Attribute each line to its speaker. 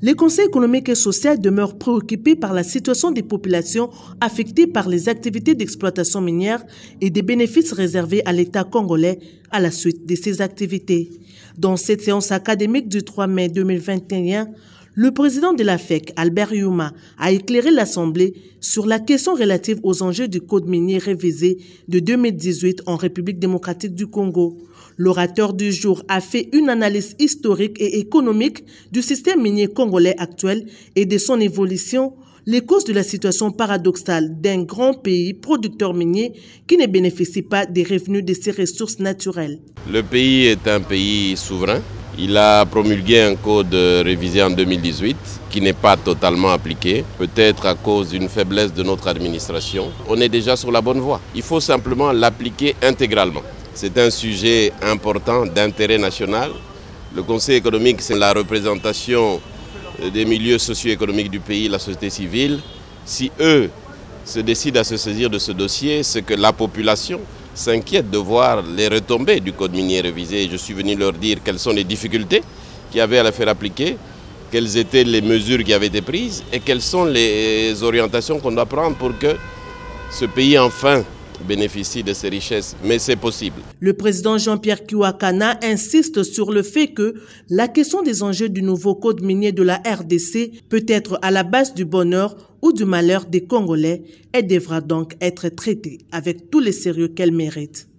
Speaker 1: Le Conseil économique et social demeure préoccupé par la situation des populations affectées par les activités d'exploitation minière et des bénéfices réservés à l'État congolais à la suite de ces activités. Dans cette séance académique du 3 mai 2021, le président de la FEC, Albert Youma, a éclairé l'Assemblée sur la question relative aux enjeux du Code minier révisé de 2018 en République démocratique du Congo. L'orateur du jour a fait une analyse historique et économique du système minier congolais actuel et de son évolution, les causes de la situation paradoxale d'un grand pays producteur minier qui ne bénéficie pas des revenus de ses ressources naturelles.
Speaker 2: Le pays est un pays souverain. Il a promulgué un code révisé en 2018 qui n'est pas totalement appliqué, peut-être à cause d'une faiblesse de notre administration. On est déjà sur la bonne voie. Il faut simplement l'appliquer intégralement. C'est un sujet important d'intérêt national. Le Conseil économique, c'est la représentation des milieux socio-économiques du pays, la société civile. Si eux se décident à se saisir de ce dossier, c'est que la population s'inquiète de voir les retombées du code minier révisé. Je suis venu leur dire quelles sont les difficultés qu'il y avait à la faire appliquer, quelles étaient les mesures qui avaient été prises et quelles sont les orientations qu'on doit prendre pour que ce pays enfin bénéficie de ces richesses, mais c'est possible.
Speaker 1: Le président Jean-Pierre Kiwakana insiste sur le fait que la question des enjeux du nouveau code minier de la RDC peut être à la base du bonheur ou du malheur des Congolais et devra donc être traitée avec tout le sérieux qu'elle mérite.